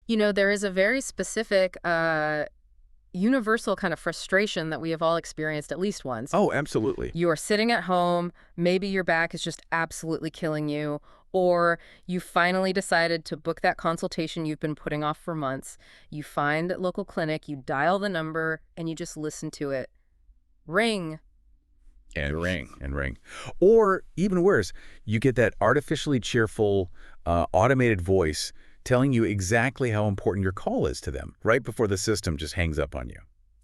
There is a very specific, universal kind of frustration that we have all experienced at least once. Oh, absolutely. You are sitting at home, maybe your back is just absolutely killing you, or you finally decided to book that consultation you've been putting off for months. You find that local clinic, you dial the number, and you just listen to it ring. And ring, and ring. Or even worse, you get that artificially cheerful, automated voice telling you exactly how important your call is to them, right before the system just hangs up on you.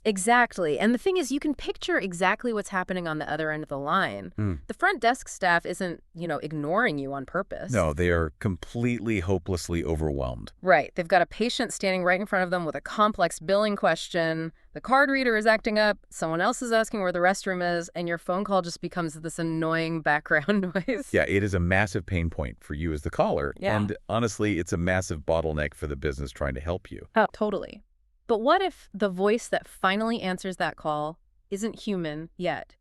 Exactly. And the thing is, you can picture exactly what's happening on the other end of the line. The front desk staff isn't, ignoring you on purpose. No, they are completely hopelessly overwhelmed. Right. They've got a patient standing right in front of them with a complex billing question. The card reader is acting up. Someone else is asking where the restroom is. And your phone call just becomes this annoying background noise. Yeah, it is a massive pain point for you as the caller. Yeah. And honestly, it's a massive bottleneck for the business trying to help you. Oh, totally. But what if the voice that finally answers that call isn't human yet?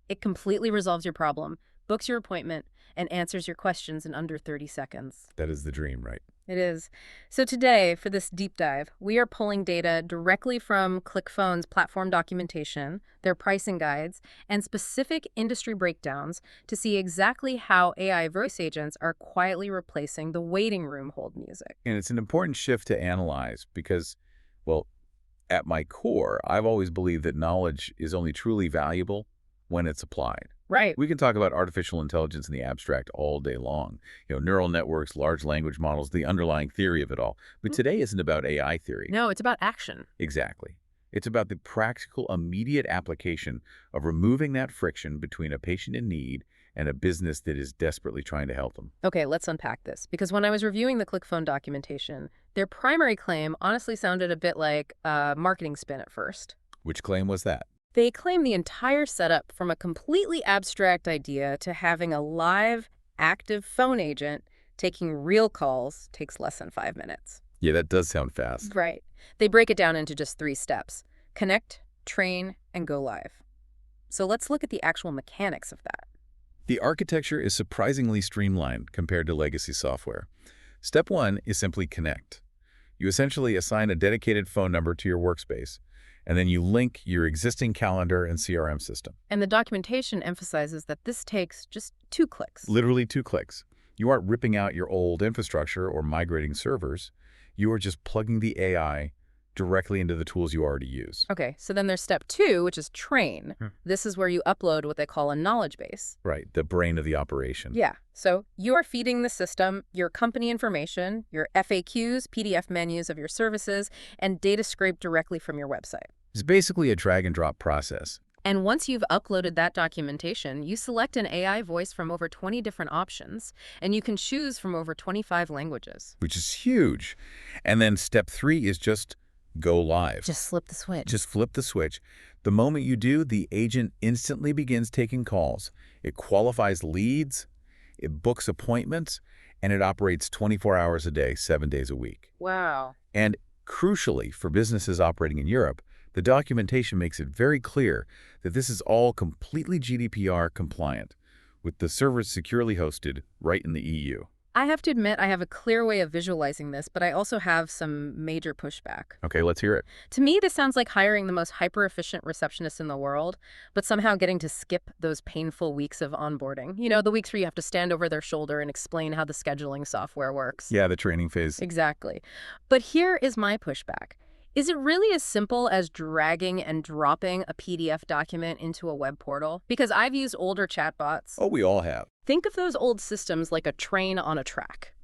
It completely resolves your problem, books your appointment, and answers your questions in under 30 seconds. That is the dream, right? It is. So today, for this deep dive, we are pulling data directly from Clickfone's platform documentation, their pricing guides, and specific industry breakdowns to see exactly how AI voice agents are quietly replacing the waiting room hold music. And it's an important shift to analyze because, well, at my core, I've always believed that knowledge is only truly valuable when it's applied. Right. We can talk about artificial intelligence in the abstract all day long. Neural networks, large language models, the underlying theory of it all. But today isn't about AI theory. No, it's about action. Exactly. It's about the practical, immediate application of removing that friction between a patient in need and a business that is desperately trying to help them. Okay, let's unpack this. Because when I was reviewing the Clickfone documentation, their primary claim honestly sounded a bit like a marketing spin at first. Which claim was that? They claim the entire setup from a completely abstract idea to having a live, active phone agent taking real calls takes less than 5 minutes. Yeah, that does sound fast. Right. They break it down into just 3 steps: connect, train, and go live. So let's look at the actual mechanics of that. The architecture is surprisingly streamlined compared to legacy software. Step 1 is simply connect. You essentially assign a dedicated phone number to your workspace, and then you link your existing calendar and CRM system. And the documentation emphasizes that this takes just 2 clicks. Literally 2 clicks. You aren't ripping out your old infrastructure or migrating servers. You are just plugging the AI directly into the tools you already use. Okay, so then there's step 2, which is train. This is where you upload what they call a knowledge base. Right, the brain of the operation. Yeah, so you are feeding the system your company information, your FAQs, PDF menus of your services, and data scraped directly from your website. It's basically a drag and drop process. And once you've uploaded that documentation, you select an AI voice from over 20 different options, and you can choose from over 25 languages. Which is huge. And then step 3 is just go live. Just flip the switch. Just flip the switch. The moment you do, the agent instantly begins taking calls. It qualifies leads, it books appointments, and it operates 24 hours a day, 7 days a week. Wow. And crucially, for businesses operating in Europe, the documentation makes it very clear that this is all completely GDPR compliant, with the servers securely hosted right in the EU. I have to admit I have a clear way of visualizing this, but I also have some major pushback. Okay, let's hear it. To me, this sounds like hiring the most hyper-efficient receptionist in the world, but somehow getting to skip those painful weeks of onboarding. The weeks where you have to stand over their shoulder and explain how the scheduling software works. Yeah, the training phase. Exactly. But here is my pushback. Is it really as simple as dragging and dropping a PDF document into a web portal? Because I've used older chatbots. Oh, we all have. Think of those old systems like a train on a track.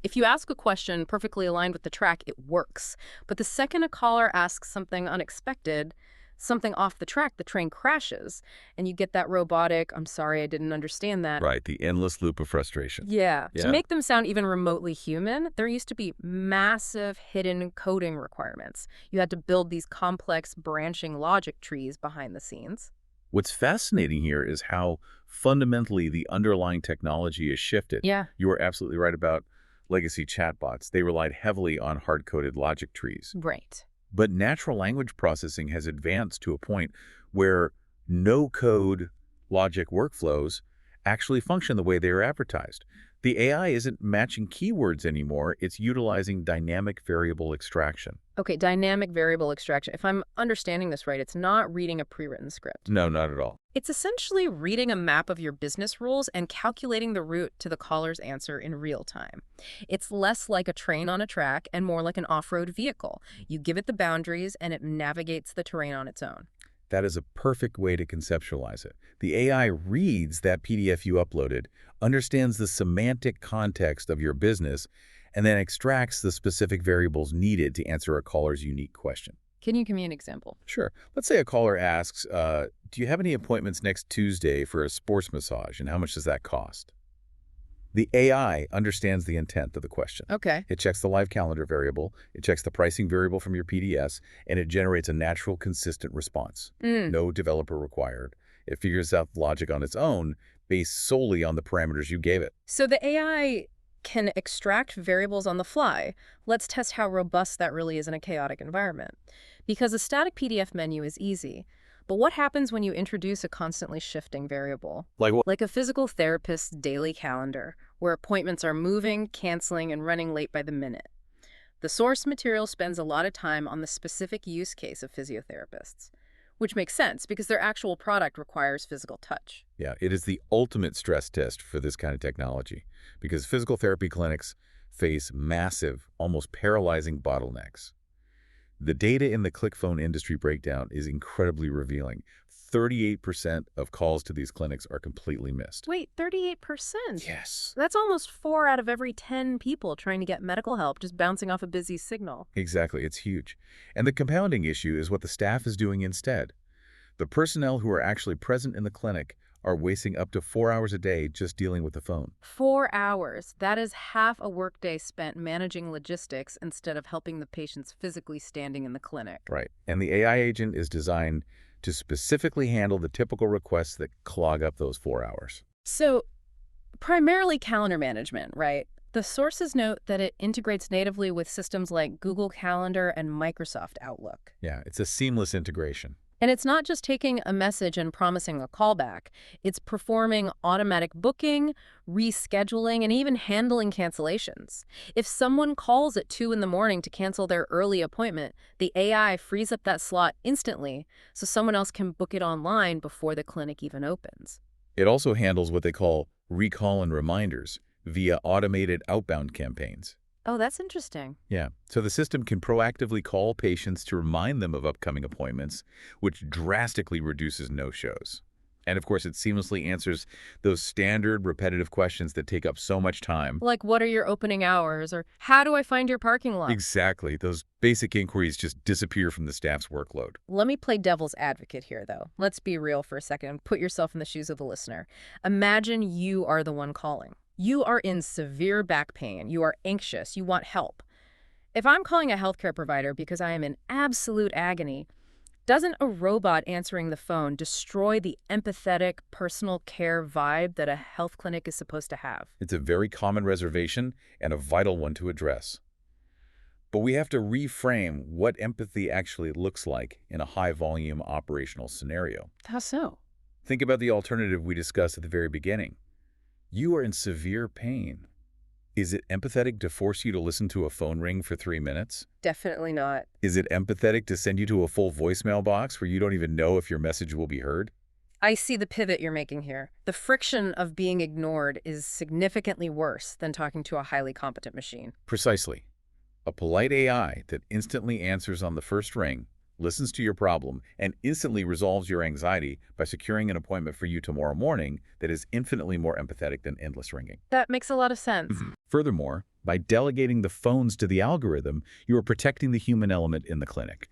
If you ask a question perfectly aligned with the track, it works. But the second a caller asks something unexpected, something off the track, the train crashes, and you get that robotic, "I'm sorry, I didn't understand that." Right, the endless loop of frustration. Yeah. Yeah. To make them sound even remotely human, there used to be massive hidden coding requirements. You had to build these complex branching logic trees behind the scenes. What's fascinating here is how fundamentally the underlying technology is shifted. Yeah. You are absolutely right about legacy chatbots. They relied heavily on hard-coded logic trees. Right. But natural language processing has advanced to a point where no-code logic workflows actually function the way they are advertised. The AI isn't matching keywords anymore, it's utilizing dynamic variable extraction. Okay, dynamic variable extraction. If I'm understanding this right, it's not reading a pre-written script. No, not at all. It's essentially reading a map of your business rules and calculating the route to the caller's answer in real time. It's less like a train on a track and more like an off-road vehicle. You give it the boundaries and it navigates the terrain on its own. That is a perfect way to conceptualize it. The AI reads that PDF you uploaded, understands the semantic context of your business, and then extracts the specific variables needed to answer a caller's unique question. Can you give me an example? Sure. Let's say a caller asks, do you have any appointments next Tuesday for a sports massage, and how much does that cost? The AI understands the intent of the question. Okay. It checks the live calendar variable, it checks the pricing variable from your PDS, and it generates a natural, consistent response. No developer required. It figures out logic on its own, based solely on the parameters you gave it. So the AI can extract variables on the fly. Let's test how robust that really is in a chaotic environment. Because a static PDF menu is easy. But what happens when you introduce a constantly shifting variable? Like what? Like a physical therapist's daily calendar, where appointments are moving, canceling, and running late by the minute. The source material spends a lot of time on the specific use case of physiotherapists, which makes sense because their actual product requires physical touch. Yeah, it is the ultimate stress test for this kind of technology, because physical therapy clinics face massive, almost paralyzing bottlenecks. The data in the Clickfone industry breakdown is incredibly revealing. 38% of calls to these clinics are completely missed. Wait, 38%? Yes. That's almost 4 out of every 10 people trying to get medical help just bouncing off a busy signal. Exactly, it's huge. And the compounding issue is what the staff is doing instead. The personnel who are actually present in the clinic are wasting up to 4 hours a day just dealing with the phone. 4 hours. That is half a workday spent managing logistics instead of helping the patients physically standing in the clinic. Right. And the AI agent is designed to specifically handle the typical requests that clog up those 4 hours. So, primarily calendar management, right? The sources note that it integrates natively with systems like Google Calendar and Microsoft Outlook. Yeah, it's a seamless integration. And it's not just taking a message and promising a callback. It's performing automatic booking, rescheduling, and even handling cancellations. If someone calls at 2 in the morning to cancel their early appointment, the AI frees up that slot instantly so someone else can book it online before the clinic even opens. It also handles what they call recall and reminders via automated outbound campaigns. Oh, that's interesting. Yeah, so the system can proactively call patients to remind them of upcoming appointments, which drastically reduces no-shows. And of course, it seamlessly answers those standard repetitive questions that take up so much time. Like, what are your opening hours? Or how do I find your parking lot? Exactly. Those basic inquiries just disappear from the staff's workload. Let me play devil's advocate here, though. Let's be real for a second and put yourself in the shoes of the listener. Imagine you are the one calling. You are in severe back pain. You are anxious. You want help. If I'm calling a healthcare provider because I am in absolute agony, doesn't a robot answering the phone destroy the empathetic, personal care vibe that a health clinic is supposed to have? It's a very common reservation and a vital one to address. But we have to reframe what empathy actually looks like in a high-volume operational scenario. How so? Think about the alternative we discussed at the very beginning. You are in severe pain. Is it empathetic to force you to listen to a phone ring for 3 minutes? Definitely not. Is it empathetic to send you to a full voicemail box where you don't even know if your message will be heard? I see the pivot you're making here. The friction of being ignored is significantly worse than talking to a highly competent machine. Precisely. A polite AI that instantly answers on the first ring, listens to your problem, and instantly resolves your anxiety by securing an appointment for you tomorrow morning that is infinitely more empathetic than endless ringing. That makes a lot of sense. Furthermore, by delegating the phones to the algorithm, you are protecting the human element in the clinic.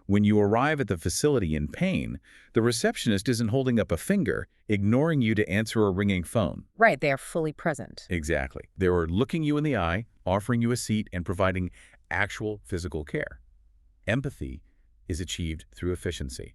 When you arrive at the facility in pain, the receptionist isn't holding up a finger, ignoring you to answer a ringing phone. Right, they are fully present. Exactly. They are looking you in the eye, offering you a seat, and providing actual physical care. Empathy is achieved through efficiency.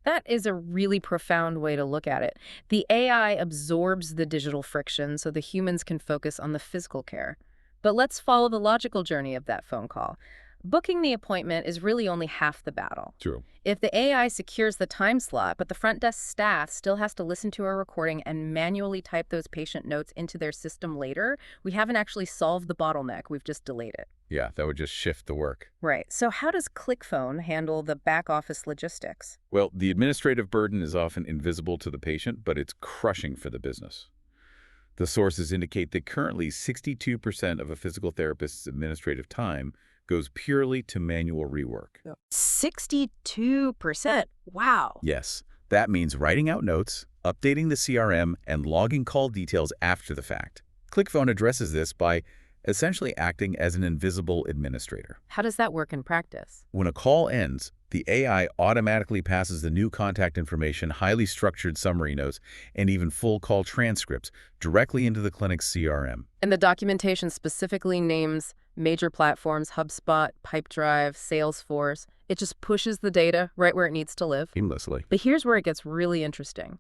That is a really profound way to look at it. The AI absorbs the digital friction so the humans can focus on the physical care. But let's follow the logical journey of that phone call. Booking the appointment is really only half the battle. True. If the AI secures the time slot, but the front desk staff still has to listen to a recording and manually type those patient notes into their system later, we haven't actually solved the bottleneck, we've just delayed it. Yeah, that would just shift the work. Right. So how does Clickfone handle the back office logistics? Well, the administrative burden is often invisible to the patient, but it's crushing for the business. The sources indicate that currently 62% of a physical therapist's administrative time goes purely to manual rework. 62%. Wow. Yes, that means writing out notes, updating the CRM, and logging call details after the fact. Clickfone addresses this by essentially acting as an invisible administrator. How does that work in practice? When a call ends, the AI automatically passes the new contact information, highly structured summary notes, and even full call transcripts directly into the clinic's CRM. And the documentation specifically names major platforms, HubSpot, Pipedrive, Salesforce. It just pushes the data right where it needs to live. Seamlessly. But here's where it gets really interesting.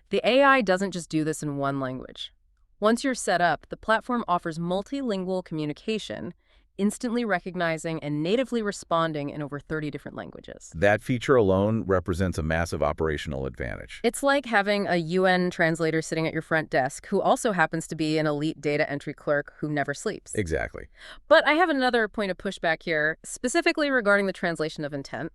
The AI doesn't just do this in one language. Once you're set up, the platform offers multilingual communication, instantly recognizing and natively responding in over 30 different languages. That feature alone represents a massive operational advantage. It's like having a UN translator sitting at your front desk who also happens to be an elite data entry clerk who never sleeps. Exactly. But I have another point of pushback here, specifically regarding the translation of intent.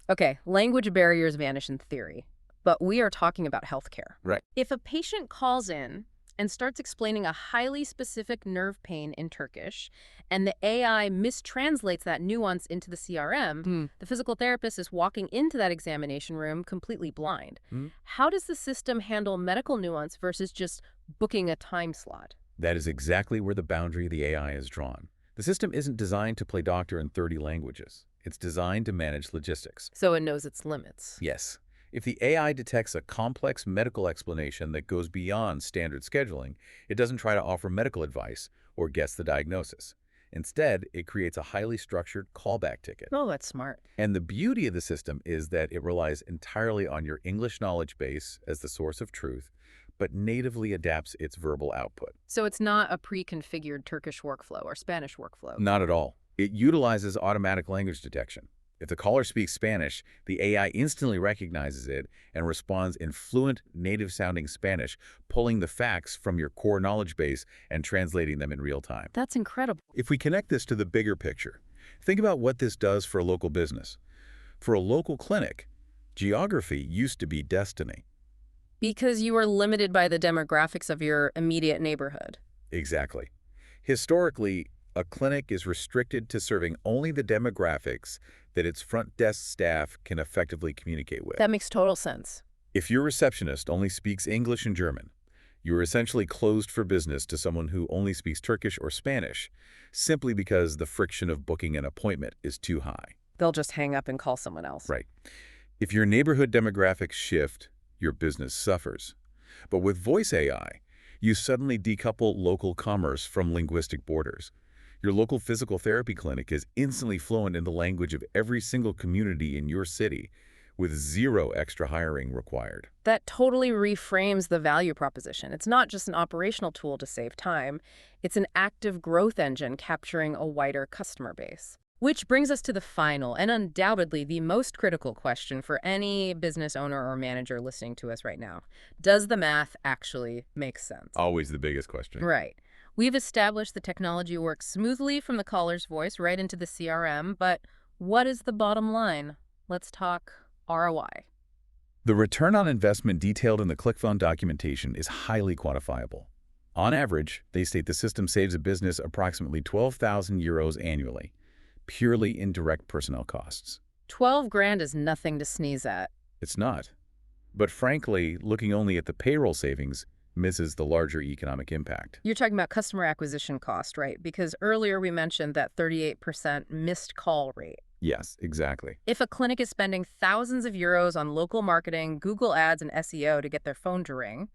Okay, language barriers vanish in theory, but we are talking about healthcare. Right. If a patient calls in and starts explaining a highly specific nerve pain in Turkish, and the AI mistranslates that nuance into the CRM, the physical therapist is walking into that examination room completely blind. How does the system handle medical nuance versus just booking a time slot? That is exactly where the boundary of the AI is drawn. The system isn't designed to play doctor in 30 languages. It's designed to manage logistics. So it knows its limits. Yes. If the AI detects a complex medical explanation that goes beyond standard scheduling, it doesn't try to offer medical advice or guess the diagnosis. Instead, it creates a highly structured callback ticket. Oh, that's smart. And the beauty of the system is that it relies entirely on your English knowledge base as the source of truth, but natively adapts its verbal output. So it's not a pre-configured Turkish workflow or Spanish workflow. Not at all. It utilizes automatic language detection. If the caller speaks Spanish, the AI instantly recognizes it and responds in fluent, native-sounding Spanish, pulling the facts from your core knowledge base and translating them in real time. That's incredible. If we connect this to the bigger picture, think about what this does for a local business. For a local clinic, geography used to be destiny. Because you are limited by the demographics of your immediate neighborhood. Exactly. Historically, a clinic is restricted to serving only the demographics that its front desk staff can effectively communicate with. That makes total sense. If your receptionist only speaks English and German, you are essentially closed for business to someone who only speaks Turkish or Spanish, simply because the friction of booking an appointment is too high. They'll just hang up and call someone else. Right. If your neighborhood demographics shift, your business suffers. But with voice AI, you suddenly decouple local commerce from linguistic borders. Your local physical therapy clinic is instantly fluent in the language of every single community in your city, with zero extra hiring required. That totally reframes the value proposition. It's not just an operational tool to save time. It's an active growth engine capturing a wider customer base. Which brings us to the final and undoubtedly the most critical question for any business owner or manager listening to us right now. Does the math actually make sense? Always the biggest question. Right. We've established the technology works smoothly from the caller's voice right into the CRM, but what is the bottom line? Let's talk ROI. The return on investment detailed in the Clickfone documentation is highly quantifiable. On average, they state the system saves a business approximately 12,000 euros annually, purely in direct personnel costs. 12 grand is nothing to sneeze at. It's not. But frankly, looking only at the payroll savings misses the larger economic impact. You're talking about customer acquisition cost, right? Because earlier we mentioned that 38% missed call rate. Yes, exactly. If a clinic is spending thousands of euros on local marketing, Google Ads, and SEO to get their phone to ring,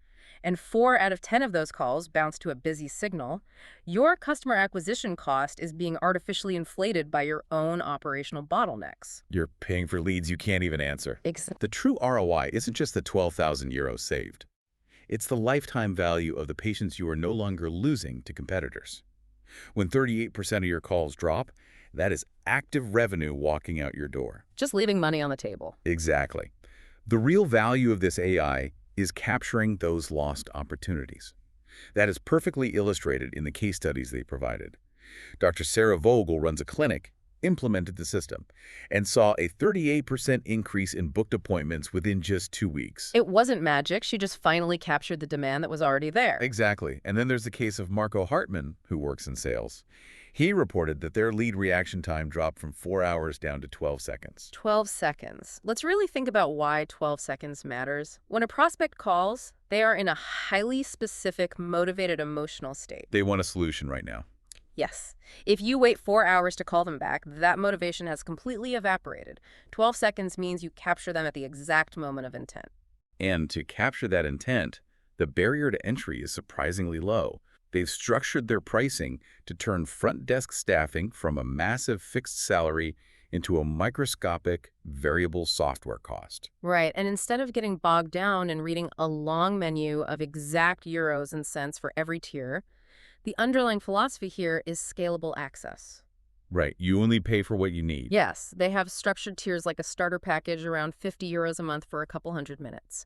and 4 out of 10 of those calls bounce to a busy signal, your customer acquisition cost is being artificially inflated by your own operational bottlenecks. You're paying for leads you can't even answer. Exactly. The true ROI isn't just the 12,000 euros saved. It's the lifetime value of the patients you are no longer losing to competitors. When 38% of your calls drop, That is active revenue walking out your door. Just leaving money on the table. Exactly. The real value of this AI is capturing those lost opportunities. That is perfectly illustrated in the case studies they provided. Dr. Sarah Vogel runs a clinic, implemented the system, and saw a 38% increase in booked appointments within just 2 weeks. It wasn't magic. She just finally captured the demand that was already there. Exactly. And then there's the case of Marco Hartman, who works in sales. He reported that their lead reaction time dropped from 4 hours down to 12 seconds. 12 seconds. Let's really think about why 12 seconds matters. When a prospect calls, they are in a highly specific, motivated, emotional state. They want a solution right now. Yes. If you wait 4 hours to call them back, that motivation has completely evaporated. 12 seconds means you capture them at the exact moment of intent. And to capture that intent, the barrier to entry is surprisingly low. They've structured their pricing to turn front desk staffing from a massive fixed salary into a microscopic variable software cost. Right, and instead of getting bogged down and reading a long menu of exact euros and cents for every tier, the underlying philosophy here is scalable access. Right, you only pay for what you need. Yes, they have structured tiers like a starter package around 50 euros a month for a couple hundred minutes.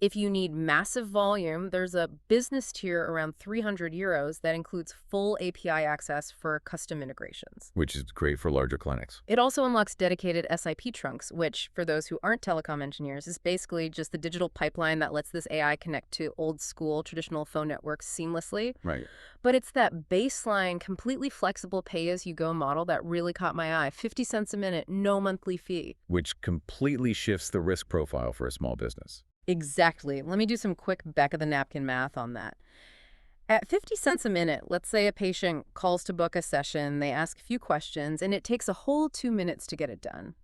If you need massive volume, there's a business tier around 300 euros that includes full API access for custom integrations. Which is great for larger clinics. It also unlocks dedicated SIP trunks, which, for those who aren't telecom engineers, is basically just the digital pipeline that lets this AI connect to old-school traditional phone networks seamlessly. Right. But it's that baseline, completely flexible pay-as-you-go model that really caught my eye. 50 cents a minute, no monthly fee. Which completely shifts the risk profile for a small business. Exactly. Let me do some quick back-of-the-napkin math on that. At 50 cents a minute, let's say a patient calls to book a session, they ask a few questions, and it takes a whole 2 minutes to get it done.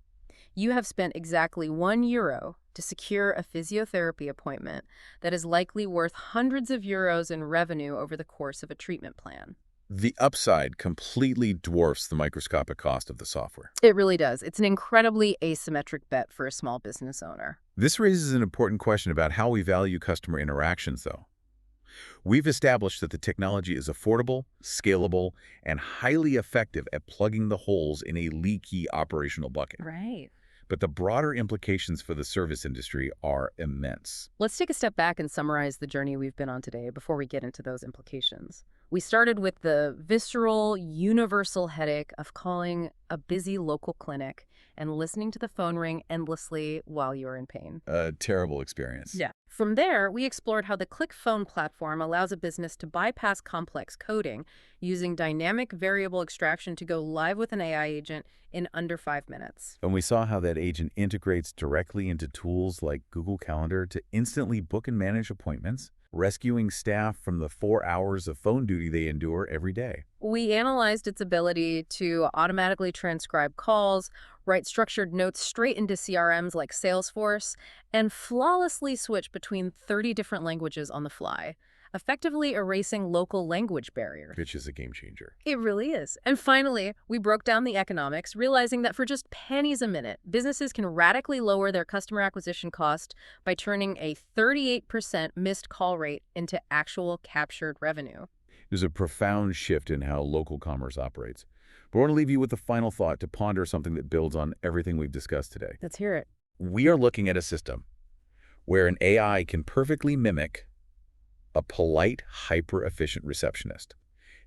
You have spent exactly €1 to secure a physiotherapy appointment that is likely worth hundreds of euros in revenue over the course of a treatment plan. The upside completely dwarfs the microscopic cost of the software. It really does. It's an incredibly asymmetric bet for a small business owner. This raises an important question about how we value customer interactions, though. We've established that the technology is affordable, scalable, and highly effective at plugging the holes in a leaky operational bucket. Right. But the broader implications for the service industry are immense. Let's take a step back and summarize the journey we've been on today before we get into those implications. We started with the visceral, universal headache of calling a busy local clinic and listening to the phone ring endlessly while you're in pain. A terrible experience. Yeah. From there, we explored how the Clickfone platform allows a business to bypass complex coding using dynamic variable extraction to go live with an AI agent in under 5 minutes. And we saw how that agent integrates directly into tools like Google Calendar to instantly book and manage appointments, rescuing staff from the 4 hours of phone duty they endure every day. We analyzed its ability to automatically transcribe calls, write structured notes straight into CRMs like Salesforce, and flawlessly switch between 30 different languages on the fly, effectively erasing local language barriers. Which is a game changer. It really is. And finally, we broke down the economics, realizing that for just pennies a minute, businesses can radically lower their customer acquisition cost by turning a 38% missed call rate into actual captured revenue. There's a profound shift in how local commerce operates. But I want to leave you with a final thought to ponder something that builds on everything we've discussed today. Let's hear it. We are looking at a system where an AI can perfectly mimic a polite, hyper-efficient receptionist.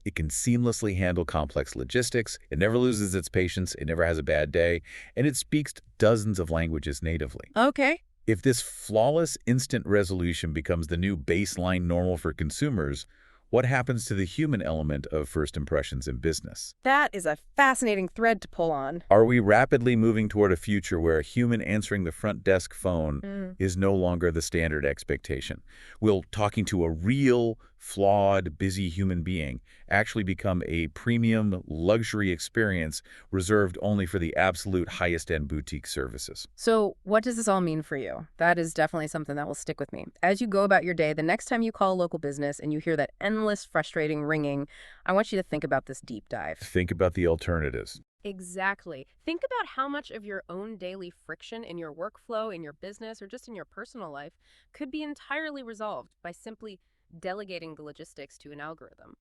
It can seamlessly handle complex logistics, it never loses its patience, it never has a bad day, and it speaks dozens of languages natively. Okay. If this flawless instant resolution becomes the new baseline normal for consumers, what happens to the human element of first impressions in business? That is a fascinating thread to pull on. Are we rapidly moving toward a future where a human answering the front desk phone is no longer the standard expectation? Will talking to a real, flawed, busy human being actually become a premium luxury experience reserved only for the absolute highest-end boutique services? So what does this all mean for you? That is definitely something that will stick with me. As you go about your day, the next time you call a local business and you hear that endless, frustrating ringing, I want you to think about this deep dive. Think about the alternatives. Exactly. Think about how much of your own daily friction in your workflow, in your business, or just in your personal life could be entirely resolved by simply delegating the logistics to an algorithm.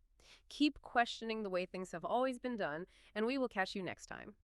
Keep questioning the way things have always been done, and we will catch you next time.